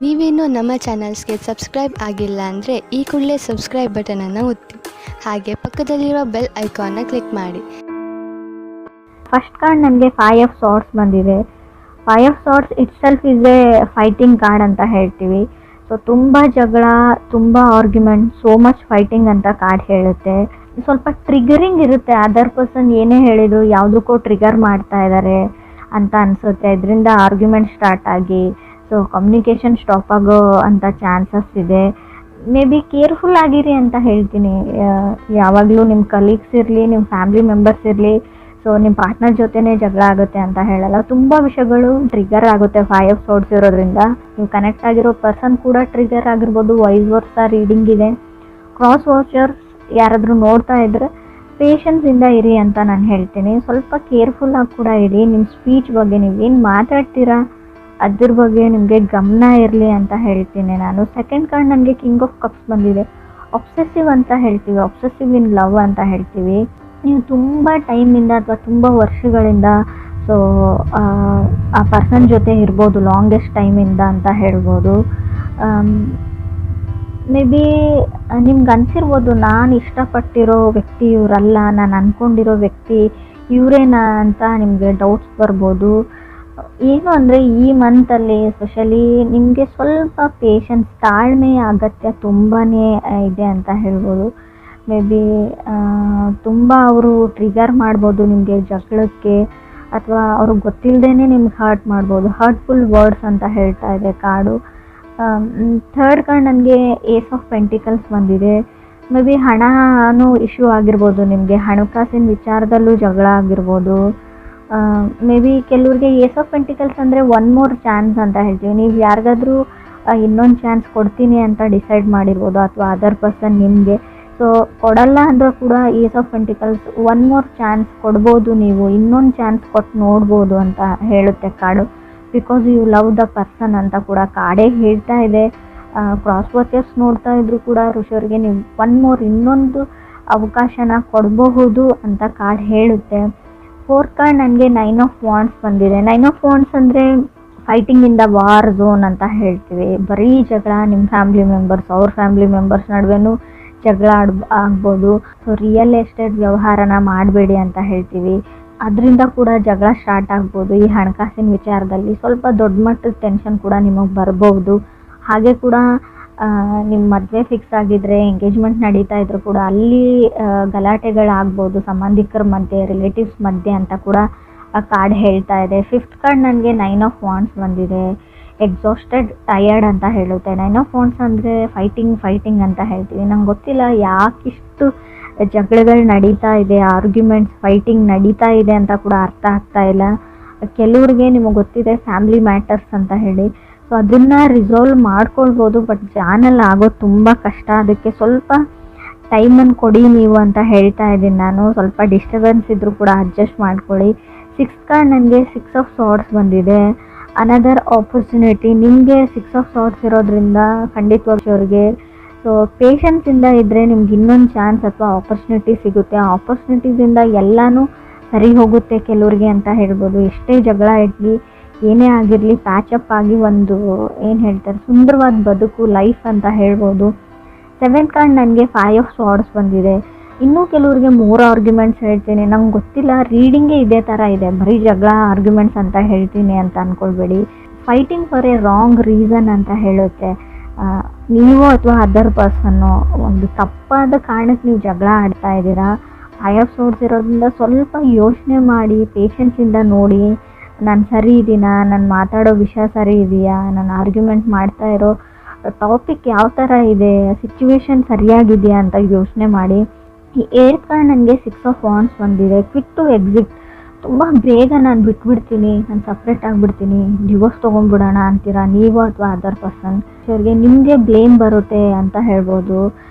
ನೀವೇನು ನಮ್ಮ ಚಾನಲ್ಸ್ಗೆ ಸಬ್ಸ್ಕ್ರೈಬ್ ಆಗಿಲ್ಲ ಅಂದರೆ ಈ ಕೂಡಲೇ ಸಬ್ಸ್ಕ್ರೈಬ್ ಬಟನನ್ನು ಒತ್ತಿ, ಹಾಗೆ ಪಕ್ಕದಲ್ಲಿರೋ ಬೆಲ್ ಐಕಾನ್ನ ಕ್ಲಿಕ್ ಮಾಡಿ. ಫಸ್ಟ್ ಕಾರ್ಡ್ ನನಗೆ 5 ಆಫ್ ಸಾರ್ಟ್ಸ್ ಬಂದಿದೆ. 5 of swords it self is A fighting card ಅಂತ ಹೇಳ್ತೀವಿ. ಸೊ ತುಂಬ ಜಗಳ, ತುಂಬ ಆರ್ಗ್ಯುಮೆಂಟ್, ಸೋ ಮಚ್ ಫೈಟಿಂಗ್ ಅಂತ ಕಾರ್ಡ್ ಹೇಳುತ್ತೆ. ಸ್ವಲ್ಪ ಟ್ರಿಗರಿಂಗ್ ಇರುತ್ತೆ. ಅದರ್ ಪರ್ಸನ್ ಏನೇ ಹೇಳಿದ್ರು ಯಾವುದಕ್ಕೂ ಟ್ರಿಗರ್ ಮಾಡ್ತಾ ಇದ್ದಾರೆ ಅಂತ ಅನಿಸುತ್ತೆ. ಇದರಿಂದ ಆರ್ಗ್ಯುಮೆಂಟ್ ಸ್ಟಾರ್ಟ್ ಆಗಿ ಸೊ ಕಮ್ಯುನಿಕೇಷನ್ ಸ್ಟಾಪ್ ಆಗೋ ಅಂಥ ಚಾನ್ಸಸ್ ಇದೆ. ಮೇ ಬಿ ಕೇರ್ಫುಲ್ ಆಗಿರಿ ಅಂತ ಹೇಳ್ತೀನಿ. ಯಾವಾಗಲೂ ನಿಮ್ಮ ಕಲೀಗ್ಸ್ ಇರಲಿ, ನಿಮ್ಮ ಫ್ಯಾಮಿಲಿ ಮೆಂಬರ್ಸ್ ಇರಲಿ, ಸೊ ನಿಮ್ಮ ಪಾರ್ಟ್ನರ್ ಜೊತೆನೇ ಜಗಳ ಆಗುತ್ತೆ ಅಂತ ಹೇಳಲ್ಲ. ತುಂಬ ವಿಷಯಗಳು ಟ್ರಿಗರ್ ಆಗುತ್ತೆ 5 ಆಫ್ ಸಾರ್ಟ್ಸ್ ಇರೋದ್ರಿಂದ. ನೀವು ಕನೆಕ್ಟ್ ಆಗಿರೋ ಪರ್ಸನ್ ಕೂಡ ಟ್ರಿಗರ್ ಆಗಿರ್ಬೋದು. ವೈಸ್ ವರ್ಸಾ ರೀಡಿಂಗ್ ಇದೆ. ಕ್ರಾಸ್ ವಾಚರ್ಸ್ ಯಾರಾದರೂ ನೋಡ್ತಾ ಇದ್ದರೆ ಪೇಷನ್ಸಿಂದ ಇರಿ ಅಂತ ನಾನು ಹೇಳ್ತೀನಿ. ಸ್ವಲ್ಪ ಕೇರ್ಫುಲ್ಲಾಗಿ ಕೂಡ ಇರಿ. ನಿಮ್ಮ ಸ್ಪೀಚ್ ಬಗ್ಗೆ ನೀವೇನು ಮಾತಾಡ್ತೀರಾ ಅದ್ರ ಬಗ್ಗೆ ನಿಮಗೆ ಗಮನ ಇರಲಿ ಅಂತ ಹೇಳ್ತೀನಿ ನಾನು. ಸೆಕೆಂಡ್ ಕಾರ್ಡ್ ನನಗೆ ಕಿಂಗ್ ಆಫ್ ಕಪ್ಸ್ ಬಂದಿದೆ. ಒಬ್ಸೆಸಿವ್ ಅಂತ ಹೇಳ್ತೀವಿ, ಒಬ್ಸೆಸಿವ್ ಇನ್ ಲವ್ ಅಂತ ಹೇಳ್ತೀವಿ. ನೀವು ತುಂಬ ಟೈಮಿಂದ ಅಥವಾ ತುಂಬ ವರ್ಷಗಳಿಂದ ಸೊ ಆ ಪರ್ಸನ್ ಜೊತೆ ಇರ್ಬೋದು, ಲಾಂಗೆಸ್ಟ್ ಟೈಮಿಂದ ಅಂತ ಹೇಳ್ಬೋದು. ಮೇ ಬಿ ನಿಮ್ಗೆ ಅನಿಸಿರ್ಬೋದು, ನಾನು ಇಷ್ಟಪಟ್ಟಿರೋ ವ್ಯಕ್ತಿ ಇವರಲ್ಲ, ನಾನು ಅಂದ್ಕೊಂಡಿರೋ ವ್ಯಕ್ತಿ ಇವರೇನಾ ಅಂತ ನಿಮಗೆ ಡೌಟ್ಸ್ ಬರ್ಬೋದು. ಏನು ಅಂದರೆ ಈ ಮಂತಲ್ಲಿ ಎಸ್ಪೆಷಲಿ ನಿಮಗೆ ಸ್ವಲ್ಪ ಪೇಷನ್ಸ್, ತಾಳ್ಮೆ ಅಗತ್ಯ ತುಂಬಾ ಇದೆ ಅಂತ ಹೇಳ್ಬೋದು. ಮೇ ಬಿ ತುಂಬ ಅವರು ಟ್ರಿಗರ್ ಮಾಡ್ಬೋದು ನಿಮಗೆ ಜಗಳಕ್ಕೆ, ಅಥವಾ ಅವ್ರಿಗೆ ಗೊತ್ತಿಲ್ಲದೇ ನಿಮ್ಗೆ ಹರ್ಟ್ ಮಾಡ್ಬೋದು. ಹರ್ಟ್ಫುಲ್ ವರ್ಡ್ಸ್ ಅಂತ ಹೇಳ್ತಾ ಇದೆ ಕಾರ್ಡು. ಥರ್ಡ್ ಕಾರ್ಡ್ ನನಗೆ ಏಸ್ ಆಫ್ ಪೆಂಟಿಕಲ್ಸ್ ಬಂದಿದೆ. ಮೇ ಬಿ ಹಣನೂ ಇಶ್ಯೂ ಆಗಿರ್ಬೋದು, ನಿಮಗೆ ಹಣಕಾಸಿನ ವಿಚಾರದಲ್ಲೂ ಜಗಳ ಆಗಿರ್ಬೋದು. ಮೇ ಬಿ ಕೆಲವ್ರಿಗೆ ಏಸ್ ಆಫ್ ಪೆಂಟಿಕಲ್ಸ್ ಅಂದರೆ ಒನ್ ಮೋರ್ ಚಾನ್ಸ್ ಅಂತ ಹೇಳ್ತೀವಿ. ನೀವು ಯಾರಿಗಾದ್ರೂ ಇನ್ನೊಂದು ಚಾನ್ಸ್ ಕೊಡ್ತೀನಿ ಅಂತ ಡಿಸೈಡ್ ಮಾಡಿರ್ಬೋದು, ಅಥವಾ ಅದರ್ ಪರ್ಸನ್ ನಿಮಗೆ. ಸೊ ಕೊಡಲ್ಲ ಅಂದರೂ ಕೂಡ ace of pentacles one more chance ಕೊಡ್ಬೋದು, ನೀವು ಇನ್ನೊಂದು ಚಾನ್ಸ್ ಕೊಟ್ಟು ನೋಡ್ಬೋದು ಅಂತ ಹೇಳುತ್ತೆ card. Because you love the person ಅಂತ ಕೂಡ ಕಾರ್ಡೇ ಹೇಳ್ತಾ ಇದೆ. ಕ್ರಾಸ್ ವಾಚರ್ಸ್ ನೋಡ್ತಾ ಇದ್ರು ಕೂಡ ಋಷಿಯವರಿಗೆ ನೀವು ಒನ್ ಮೋರ್ ಇನ್ನೊಂದು ಅವಕಾಶನ ಕೊಡಬಹುದು ಅಂತ ಕಾರ್ಡ್ ಹೇಳುತ್ತೆ. ಫೋರ್ತ್ ಕಾರ್ಡ್ ನನಗೆ 9 ಆಫ್ ವಾಂಡ್ಸ್ ಬಂದಿದೆ. 9 ಆಫ್ ವಾಂಡ್ಸ್ ಅಂದರೆ fighting in the war zone ಅಂತ ಹೇಳ್ತೀವಿ. ಬರೀ ಜಗಳ, ನಿಮ್ಮ ಫ್ಯಾಮಿಲಿ ಮೆಂಬರ್ಸ್ ಅವ್ರ ಫ್ಯಾಮಿಲಿ ಮೆಂಬರ್ಸ್ ನಡುವೆನೂ ಜಗಳ ಆಗ್ಬೋದು. ಸೊ ರಿಯಲ್ ಎಸ್ಟೇಟ್ ವ್ಯವಹಾರನ ಮಾಡಬೇಡಿ ಅಂತ ಹೇಳ್ತೀವಿ. ಅದರಿಂದ ಕೂಡ ಜಗಳ ಸ್ಟಾರ್ಟ್ ಆಗ್ಬೋದು. ಈ ಹಣಕಾಸಿನ ವಿಚಾರದಲ್ಲಿ ಸ್ವಲ್ಪ ದೊಡ್ಡ ಮಟ್ಟದ ಟೆನ್ಷನ್ ಕೂಡ ನಿಮಗೆ ಬರ್ಬೋದು. ಹಾಗೆ ಕೂಡ ನಿಮ್ಮ ಮದುವೆ ಫಿಕ್ಸ್ ಆಗಿದ್ದರೆ, ಎಂಗೇಜ್ಮೆಂಟ್ ನಡೀತಾ ಇದ್ರು ಕೂಡ ಅಲ್ಲಿ ಗಲಾಟೆಗಳಾಗ್ಬೋದು ಸಂಬಂಧಿಕರ ಮಧ್ಯೆ, ರಿಲೇಟಿವ್ಸ್ ಮಧ್ಯೆ ಅಂತ ಕೂಡ ಆ ಕಾರ್ಡ್ ಹೇಳ್ತಾ ಇದೆ. ಫಿಫ್ತ್ ಕಾರ್ಡ್ ನನಗೆ 9 ಆಫ್ ವಾಂಡ್ಸ್ ಬಂದಿದೆ. ಎಕ್ಸಾಸ್ಟೆಡ್, ಟಯರ್ಡ್ ಅಂತ ಹೇಳುತ್ತೆ. 9 ಆಫ್ ವಾಂಡ್ಸ್ ಅಂದರೆ ಫೈಟಿಂಗ್ ಅಂತ ಹೇಳ್ತೀವಿ. ನಂಗೆ ಗೊತ್ತಿಲ್ಲ ಯಾಕಿಷ್ಟು ಜಗಳಗಳು ನಡೀತಾ ಇದೆ, ಆರ್ಗ್ಯುಮೆಂಟ್ಸ್, ಫೈಟಿಂಗ್ ನಡೀತಾ ಇದೆ ಅಂತ ಕೂಡ ಅರ್ಥ ಆಗ್ತಾ ಇಲ್ಲ. ಕೆಲವ್ರಿಗೆ ನಿಮಗೆ ಗೊತ್ತಿದೆ ಫ್ಯಾಮಿಲಿ ಮ್ಯಾಟರ್ಸ್ ಅಂತ ಹೇಳಿ, ಸೊ ಅದನ್ನು ರಿಸಾಲ್ವ್ ಮಾಡ್ಕೊಳ್ಬೋದು. ಬಟ್ ಜಾನಲ್ಲಿ ಆಗೋದು ತುಂಬ ಕಷ್ಟ. ಅದಕ್ಕೆ ಸ್ವಲ್ಪ ಟೈಮನ್ನು ಕೊಡಿ ನೀವು ಅಂತ ಹೇಳ್ತಾ ಇದ್ದೀನಿ ನಾನು. ಸ್ವಲ್ಪ ಡಿಸ್ಟರ್ಬೆನ್ಸ್ ಇದ್ದರೂ ಕೂಡ ಅಡ್ಜಸ್ಟ್ ಮಾಡ್ಕೊಳ್ಳಿ. 6th ಕಾರ್ಡ್ ನನಗೆ 6 ಆಫ್ ಸಾರ್ಟ್ಸ್ ಬಂದಿದೆ. Another opportunity. ನಿಮಗೆ 6 ಆಫ್ ಸಾರ್ಟ್ಸ್ ಇರೋದ್ರಿಂದ ಖಂಡಿತವಾಗಿ ಅವ್ರಿಗೆ ಸೊ ಪೇಷನ್ಸಿಂದ ಇದ್ದರೆ ನಿಮ್ಗೆ ಇನ್ನೊಂದು ಚಾನ್ಸ್ ಅಥವಾ ಆಪರ್ಚುನಿಟಿ ಸಿಗುತ್ತೆ. ಆ ಆಪರ್ಚುನಿಟೀಸಿಂದ ಎಲ್ಲನೂ ಸರಿ ಹೋಗುತ್ತೆ ಕೆಲವ್ರಿಗೆ ಅಂತ ಹೇಳ್ಬೋದು. ಎಷ್ಟೇ ಜಗಳ ಇರಲಿ, ಏನೇ ಆಗಿರಲಿ, ಪ್ಯಾಚಪ್ ಆಗಿ ಒಂದು ಏನು ಹೇಳ್ತಾರೆ ಸುಂದರವಾದ ಬದುಕು, ಲೈಫ್ ಅಂತ ಹೇಳ್ಬೋದು. 7th ಕಾರ್ಡ್ ನನಗೆ 5 ಆಫ್ ಸಾರ್ಟ್ಸ್ ಬಂದಿದೆ. ಇನ್ನೂ ಕೆಲವ್ರಿಗೆ 3 ಆರ್ಗ್ಯುಮೆಂಟ್ಸ್ ಹೇಳ್ತೀನಿ. ನಂಗೆ ಗೊತ್ತಿಲ್ಲ, ರೀಡಿಂಗೇ ಇದೇ ಥರ ಇದೆ, ಬರೀ ಜಗಳ ಆರ್ಗ್ಯುಮೆಂಟ್ಸ್ ಅಂತ ಹೇಳ್ತೀನಿ ಅಂತ ಅಂದ್ಕೊಳ್ಬೇಡಿ. Fighting for a wrong reason ಅಂತ ಹೇಳುತ್ತೆ. ನೀವು ಅಥವಾ ಅದರ್ ಪರ್ಸನ್ನು ಒಂದು ತಪ್ಪಾದ ಕಾರಣಕ್ಕೆ ನೀವು ಜಗಳ ಆಡ್ತಾ ಇದ್ದೀರಾ. 5 ಆಫ್ ಸಾರ್ಟ್ಸ್ ಇರೋದ್ರಿಂದ ಸ್ವಲ್ಪ ಯೋಚನೆ ಮಾಡಿ, ಪೇಷನ್ಸಿಂದ ನೋಡಿ, ನಾನು ಸರಿ ಇದ್ದೀನಾ, ನಾನು ಮಾತಾಡೋ ವಿಷಯ ಸರಿ ಇದೆಯಾ, ನಾನು ಆರ್ಗ್ಯುಮೆಂಟ್ ಮಾಡ್ತಾ ಇರೋ ಟಾಪಿಕ್ ಯಾವ ಥರ ಇದೆ, ಸಿಚುವೇಶನ್ ಸರಿಯಾಗಿದೆಯಾ ಅಂತ ಯೋಚನೆ ಮಾಡಿ. ಈ 8th ಕಾರ್ಡ್ ನನಗೆ 6 ಆಫ್ ವಾಂಡ್ಸ್ ಬಂದಿದೆ. Quick to exit. ತುಂಬ ಬೇಗ ನಾನು ಬಿಟ್ಬಿಡ್ತೀನಿ, ನಾನು ಸಪ್ರೇಟ್ ಆಗಿಬಿಡ್ತೀನಿ, ಡಿವೋರ್ಸ್ ತೊಗೊಂಡ್ಬಿಡೋಣ ಅಂತೀರಾ ನೀವು ಅಥವಾ ಅದರ್ ಪರ್ಸನ್. ಅವ್ರಿಗೆ ನಿಮಗೆ ಬ್ಲೇಮ್ ಬರುತ್ತೆ ಅಂತ ಹೇಳ್ಬೋದು.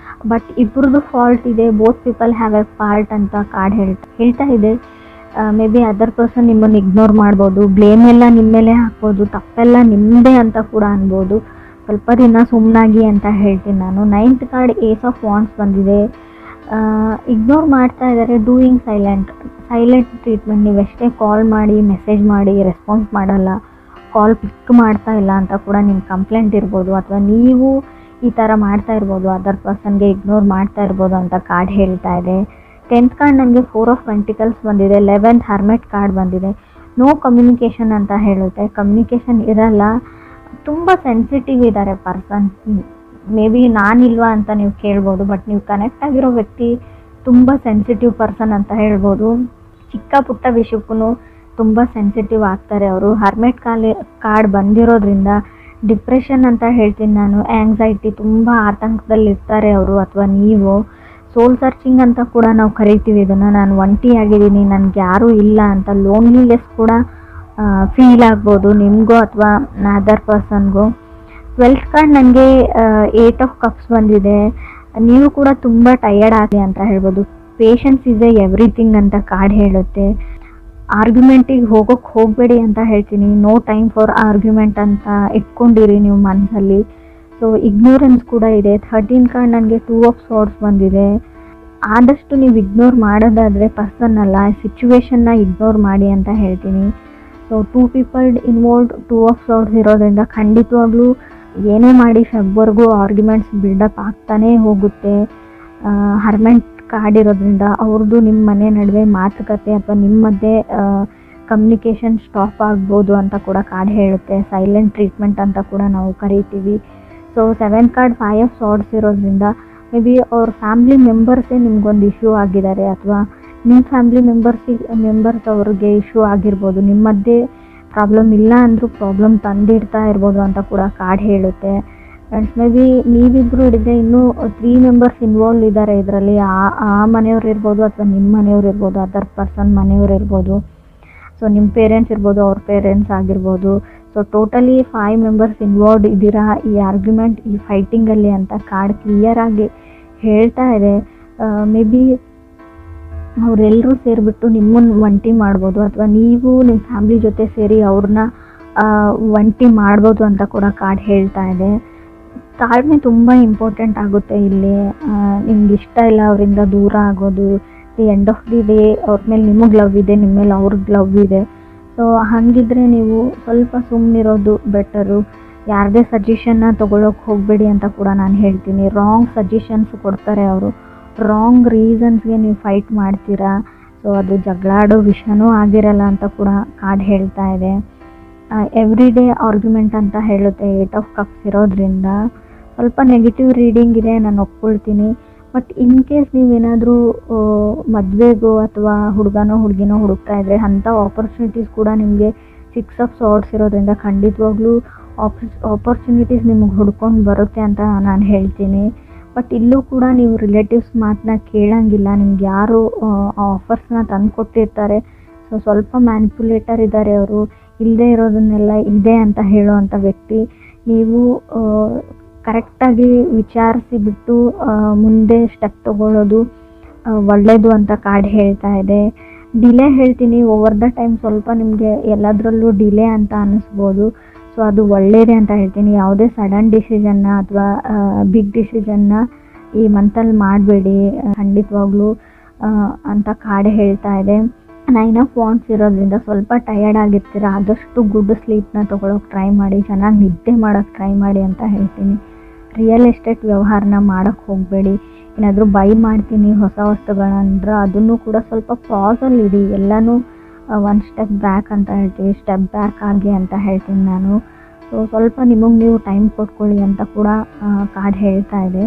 ಬಟ್ ಇಬ್ಬರದ್ದು ಫಾಲ್ಟ್ ಇದೆ. Both people have A part ಅಂತ ಕಾರ್ಡ್ ಹೇಳ್ತಾ ಇದೆ. ಮೇ ಬಿ ಅದರ್ ಪರ್ಸನ್ ನಿಮ್ಮನ್ನು ಇಗ್ನೋರ್ ಮಾಡ್ಬೋದು, ಬ್ಲೇಮ್ ಎಲ್ಲ ನಿಮ್ಮ ಮೇಲೆ ಹಾಕ್ಬೋದು, ತಪ್ಪೆಲ್ಲ ನಿಮ್ಮದೇ ಅಂತ ಕೂಡ ಅನ್ಬೋದು. ಸ್ವಲ್ಪ ದಿನ ಸುಮ್ಮನಾಗಿ ಅಂತ ಹೇಳ್ತೀನಿ ನಾನು. 9th card ace of wands ಬಂದಿದೆ. ಇಗ್ನೋರ್ ಮಾಡ್ತಾ ಇದ್ದಾರೆ. Doing silent treatment. ನೀವೆಷ್ಟೇ ಕಾಲ್ ಮಾಡಿ, ಮೆಸೇಜ್ ಮಾಡಿ ರೆಸ್ಪಾನ್ಸ್ ಮಾಡಲ್ಲ, ಕಾಲ್ ಪಿಕ್ ಮಾಡ್ತಾ ಇಲ್ಲ ಅಂತ ಕೂಡ ನಿಮ್ಮ ಕಂಪ್ಲೇಂಟ್ ಇರ್ಬೋದು, ಅಥವಾ ನೀವು ಈ ಥರ ಮಾಡ್ತಾ ಇರ್ಬೋದು, ಅದರ್ ಪರ್ಸನ್ಗೆ ಇಗ್ನೋರ್ ಮಾಡ್ತಾ ಇರ್ಬೋದು ಅಂತ ಕಾರ್ಡ್ ಹೇಳ್ತಾ ಇದೆ. 10th ಕಾರ್ಡ್ ನನಗೆ 4 ಆಫ್ ಪೆಂಟಿಕಲ್ಸ್ ಬಂದಿದೆ, 11th ಹರ್ಮೆಟ್ ಕಾರ್ಡ್ ಬಂದಿದೆ. ನೋ ಕಮ್ಯುನಿಕೇಷನ್ ಅಂತ ಹೇಳುತ್ತೆ. ಕಮ್ಯುನಿಕೇಷನ್ ಇರಲ್ಲ, ತುಂಬ ಸೆನ್ಸಿಟಿವ್ ಇದ್ದಾರೆ ಪರ್ಸನ್. ಮೇ ಬಿ ನಾನಿಲ್ವಾ ಅಂತ ನೀವು ಕೇಳ್ಬೋದು, ಬಟ್ ನೀವು ಕನೆಕ್ಟ್ ಆಗಿರೋ ವ್ಯಕ್ತಿ ತುಂಬ ಸೆನ್ಸಿಟಿವ್ ಪರ್ಸನ್ ಅಂತ ಹೇಳ್ಬೋದು. ಚಿಕ್ಕ ಪುಟ್ಟ ವಿಷಯಕ್ಕೂ ತುಂಬ ಸೆನ್ಸಿಟಿವ್ ಆಗ್ತಾರೆ ಅವರು. ಹರ್ಮೆಟ್ ಕಾರ್ಡ್ ಬಂದಿರೋದ್ರಿಂದ ಡಿಪ್ರೆಷನ್ ಅಂತ ಹೇಳ್ತೀನಿ ನಾನು, ಆ್ಯಂಗ್ಸೈಟಿ, ತುಂಬ ಆತಂಕದಲ್ಲಿರ್ತಾರೆ ಅವರು ಅಥವಾ ನೀವು. ಸೋಲ್ ಸರ್ಚಿಂಗ್ ಅಂತ ಕೂಡ ನಾವು ಕರಿತೀವಿ ಇದನ್ನು. ನಾನು ಒಂಟಿ ಆಗಿದ್ದೀನಿ, ನನಗೆ ಯಾರೂ ಇಲ್ಲ ಅಂತ ಲೋನ್ಲಿನೆಸ್ ಕೂಡ ಫೀಲ್ ಆಗ್ಬೋದು ನಿಮಗೂ ಅಥವಾ ಅದರ್ ಪರ್ಸನ್ಗೂ. 12th ಕಾರ್ಡ್ ನನಗೆ 8 ಆಫ್ ಕಪ್ಸ್ ಬಂದಿದೆ. ನೀವು ಕೂಡ ತುಂಬ ಟಯರ್ಡ್ ಆಗಿ ಅಂತ ಹೇಳ್ಬೋದು. ಪೇಷನ್ಸ್ ಇಸ್ ಎವ್ರಿಥಿಂಗ್ ಅಂತ ಕಾರ್ಡ್ ಹೇಳುತ್ತೆ. ಆರ್ಗ್ಯುಮೆಂಟಿಗೆ ಹೋಗಬೇಡಿ ಅಂತ ಹೇಳ್ತೀನಿ. ನೋ ಟೈಮ್ ಫಾರ್ ಆರ್ಗ್ಯುಮೆಂಟ್ ಅಂತ ಇಟ್ಕೊಂಡಿರಿ ನೀವು ಮನಸ್ಸಲ್ಲಿ. ಸೊ ಇಗ್ನೋರೆನ್ಸ್ ಕೂಡ ಇದೆ. 13 ಕಾರ್ಡ್ ನನಗೆ 2 ಆಫ್ ಸಾರ್ಡ್ಸ್ ಬಂದಿದೆ. ಆದಷ್ಟು ನೀವು ಇಗ್ನೋರ್ ಮಾಡೋದಾದರೆ ಪರ್ಸನ್ ಅಲ್ಲ, ಸಿಚುವೇಶನ್ನ ಇಗ್ನೋರ್ ಮಾಡಿ ಅಂತ ಹೇಳ್ತೀನಿ. ಸೊ 2 ಪೀಪಲ್ ಇನ್ವಾಲ್ವ್ಡ್, 2 ಆಫ್ ಸಾರ್ಡ್ಸ್ ಇರೋದ್ರಿಂದ ಖಂಡಿತವಾಗ್ಲೂ ಏನೇ ಮಾಡಿ ಫೆಬ್ವರೆಗೂ ಆರ್ಗ್ಯುಮೆಂಟ್ಸ್ ಬಿಲ್ಡಪ್ ಆಗ್ತಾನೇ ಹೋಗುತ್ತೆ. ಹರ್ಮೆಂಟ್ ಕಾರ್ಡ್ ಇರೋದ್ರಿಂದ ಅವ್ರದ್ದು ನಿಮ್ಮ ಮನೆ ನಡುವೆ ಮಾತುಕತೆ ಅಥವಾ ನಿಮ್ಮ ಮಧ್ಯೆ ಕಮ್ಯುನಿಕೇಷನ್ ಸ್ಟಾಪ್ ಆಗ್ಬೋದು ಅಂತ ಕೂಡ ಕಾರ್ಡ್ ಹೇಳುತ್ತೆ. ಸೈಲೆಂಟ್ ಟ್ರೀಟ್ಮೆಂಟ್ ಅಂತ ಕೂಡ ನಾವು ಕರಿತೀವಿ. ಸೊ 7th ಕಾರ್ಡ್ 5 ಆಫ್ ಸಾರ್ಡ್ಸ್ ಇರೋದ್ರಿಂದ ಮೇ ಬಿ ಅವ್ರ ಫ್ಯಾಮ್ಲಿ ಮೆಂಬರ್ಸೇ ನಿಮ್ಗೊಂದು ಇಶ್ಯೂ ಆಗಿದ್ದಾರೆ, ಅಥವಾ ನಿಮ್ಮ ಫ್ಯಾಮ್ಲಿ ಮೆಂಬರ್ಸ್ ಅವ್ರಿಗೆ ಇಶ್ಯೂ ಆಗಿರ್ಬೋದು. ನಿಮ್ಮ ಮಧ್ಯೆ ಪ್ರಾಬ್ಲಮ್ ಇಲ್ಲ ಅಂದರೂ ಪ್ರಾಬ್ಲಮ್ ತಂದಿಡ್ತಾ ಇರ್ಬೋದು ಅಂತ ಕೂಡ ಕಾರ್ಡ್ ಹೇಳುತ್ತೆ. ಆ್ಯಂಡ್ ಮೇ ಬಿ ನೀವಿಬ್ಬರು ಹಿಡಿದ್ರೆ ಇನ್ನೂ 3 ಮೆಂಬರ್ಸ್ ಇನ್ವಾಲ್ವ್ ಇದ್ದಾರೆ ಇದರಲ್ಲಿ. ಆ ಮನೆಯವ್ರು ಇರ್ಬೋದು ಅಥವಾ ನಿಮ್ಮ ಮನೆಯವ್ರು ಇರ್ಬೋದು, ಅದರ್ ಪರ್ಸನ್ ಮನೆಯವ್ರು ಇರ್ಬೋದು. ಸೊ ನಿಮ್ಮ ಪೇರೆಂಟ್ಸ್ ಇರ್ಬೋದು, ಅವ್ರ ಪೇರೆಂಟ್ಸ್ ಆಗಿರ್ಬೋದು. ಸೊ ಟೋಟಲಿ 5 ಮೆಂಬರ್ಸ್ ಇನ್ವಾಲ್ವ್ಡ್ ಇದ್ದೀರಾ ಈ ಆರ್ಗ್ಯುಮೆಂಟ್, ಈ ಫೈಟಿಂಗಲ್ಲಿ ಅಂತ ಕಾರ್ಡ್ ಕ್ಲಿಯರಾಗಿ ಹೇಳ್ತಾ ಇದೆ. ಮೇ ಬಿ ಅವರೆಲ್ಲರೂ ಸೇರಿಬಿಟ್ಟು ನಿಮ್ಮನ್ನು ಒಂಟಿ ಮಾಡ್ಬೋದು, ಅಥವಾ ನೀವು ನಿಮ್ಮ ಫ್ಯಾಮ್ಲಿ ಜೊತೆ ಸೇರಿ ಅವ್ರನ್ನ ಒಂಟಿ ಮಾಡ್ಬೋದು ಅಂತ ಕೂಡ ಕಾರ್ಡ್ ಹೇಳ್ತಾ ಇದೆ. ತಾಳ್ಮೆ ತುಂಬ ಇಂಪಾರ್ಟೆಂಟ್ ಆಗುತ್ತೆ ಇಲ್ಲಿ. ನಿಮ್ಗೆ ಇಷ್ಟ ಇಲ್ಲ ಅವರಿಂದ ದೂರ ಆಗೋದು. The end of the day ಅವ್ರ ಮೇಲೆ ನಿಮಗೆ ಲವ್ ಇದೆ, ನಿಮ್ಮ ಮೇಲೆ ಅವ್ರಿಗೆ ಲವ್ ಇದೆ. ಸೊ ಹಾಗಿದ್ರೆ ನೀವು ಸ್ವಲ್ಪ ಸುಮ್ಮನಿರೋದು ಬೆಟರು. ಯಾರದೇ ಸಜೆಷನ್ನ ತೊಗೊಳಕ್ಕೆ ಹೋಗಬೇಡಿ ಅಂತ ಕೂಡ ನಾನು ಹೇಳ್ತೀನಿ. ರಾಂಗ್ ಸಜೆಷನ್ಸ್ ಕೊಡ್ತಾರೆ ಅವರು, ರಾಂಗ್ ರೀಸನ್ಸ್ಗೆ ನೀವು ಫೈಟ್ ಮಾಡ್ತೀರಾ. ಸೊ ಅದು ಜಗಳಾಡೋ ವಿಷಯನೂ ಆಗಿರಲ್ಲ ಅಂತ ಕೂಡ ಕಾರ್ಡ್ ಹೇಳ್ತಾ ಇದೆ. ಎವ್ರಿ ಡೇ ಆರ್ಗ್ಯುಮೆಂಟ್ ಅಂತ ಹೇಳುತ್ತೆ 8 ಆಫ್ ಕಪ್ಸ್ ಇರೋದ್ರಿಂದ. ಸ್ವಲ್ಪ ನೆಗೆಟಿವ್ ರೀಡಿಂಗ್ ಇದೆ, ನಾನು ಒಪ್ಕೊಳ್ತೀನಿ. ಬಟ್ ಇನ್ ಕೇಸ್ ನೀವೇನಾದರೂ ಮದುವೆಗೋ ಅಥವಾ ಹುಡುಗನೋ ಹುಡುಗಿನೋ ಹುಡುಕ್ತಾ ಇದ್ದರೆ ಅಂಥ ಆಪರ್ಚುನಿಟೀಸ್ ಕೂಡ ನಿಮಗೆ 6 ಆಫ್ ಸಾರ್ಡ್ಸ್ ಇರೋದ್ರಿಂದ ಖಂಡಿತವಾಗ್ಲೂ ಆಪರ್ಚುನಿಟೀಸ್ ನಿಮಗೆ ಹುಡ್ಕೊಂಡು ಬರುತ್ತೆ ಅಂತ ನಾನು ಹೇಳ್ತೀನಿ. ಬಟ್ ಇಲ್ಲೂ ಕೂಡ ನೀವು ರಿಲೇಟಿವ್ಸ್ ಮಾತನ್ನ ಕೇಳೋಂಗಿಲ್ಲ. ನಿಮ್ಗೆ ಯಾರು ಆಫರ್ಸ್ನ ತಂದು ಕೊಟ್ಟಿರ್ತಾರೆ. ಸೊ ಸ್ವಲ್ಪ ಮ್ಯಾನಿಪುಲೇಟರ್ ಇದ್ದಾರೆ ಅವರು. ಇಲ್ಲದೆ ಇರೋದನ್ನೆಲ್ಲ ಇದೆ ಅಂತ ಹೇಳೋವಂಥ ವ್ಯಕ್ತಿ. ನೀವು ಕರೆಕ್ಟಾಗಿ ವಿಚಾರಿಸಿ ಬಿಟ್ಟು ಮುಂದೆ ಸ್ಟೆಪ್ ತೊಗೊಳ್ಳೋದು ಒಳ್ಳೆಯದು ಅಂತ ಕಾರ್ಡ್ ಹೇಳ್ತಾ ಇದೆ. ಡಿಲೇ ಹೇಳ್ತೀನಿ. ಓವರ್ ದ ಟೈಮ್ ಸ್ವಲ್ಪ ನಿಮಗೆ ಎಲ್ಲದರಲ್ಲೂ ಡಿಲೇ ಅಂತ ಅನ್ನಿಸ್ಬೋದು. ಸೊ ಅದು ಒಳ್ಳೆಯದೇ ಅಂತ ಹೇಳ್ತೀನಿ. ಯಾವುದೇ ಸಡನ್ ಡಿಸಿಷನ್ನ ಅಥವಾ ಬಿಗ್ ಡಿಸಿಷನ್ನ ಈ ಮಂತಲ್ಲಿ ಮಾಡಬೇಡಿ ಖಂಡಿತವಾಗ್ಲೂ ಅಂತ ಕಾರ್ಡ್ ಹೇಳ್ತಾ ಇದೆ. 9 ಆಫ್ ವಾಂಡ್ಸ್ ಇರೋದ್ರಿಂದ ಸ್ವಲ್ಪ ಟಯರ್ಡ್ ಆಗಿರ್ತೀರ. ಆದಷ್ಟು ಗುಡ್ ಸ್ಲೀಪ್ನ ತೊಗೊಳಕ್ಕೆ ಟ್ರೈ ಮಾಡಿ, ಚೆನ್ನಾಗಿ ನಿದ್ದೆ ಮಾಡೋಕ್ಕೆ ಟ್ರೈ ಮಾಡಿ ಅಂತ ಹೇಳ್ತೀನಿ. ರಿಯಲ್ ಎಸ್ಟೇಟ್ ವ್ಯವಹಾರನ ಮಾಡೋಕ್ಕೆ ಹೋಗಬೇಡಿ. ಏನಾದರೂ ಬೈ ಮಾಡ್ತೀನಿ ಹೊಸ ವಸ್ತುಗಳಂದ್ರೆ ಅದನ್ನು ಕೂಡ ಸ್ವಲ್ಪ ಪಾಸಲ್ಲಿ ಇಡಿ. ಎಲ್ಲನೂ ಒನ್ ಸ್ಟೆಪ್ ಬ್ಯಾಕ್ ಅಂತ ಹೇಳ್ತೀವಿ, ಸ್ಟೆಪ್ ಬ್ಯಾಕ್ ಆಗಿ ಅಂತ ಹೇಳ್ತೀನಿ ನಾನು. ಸೊ ಸ್ವಲ್ಪ ನಿಮಗೆ ನೀವು ಟೈಮ್ ಕೊಟ್ಕೊಳ್ಳಿ ಅಂತ ಕೂಡ ಕಾರ್ಡ್ ಹೇಳ್ತಾ ಇದೆ.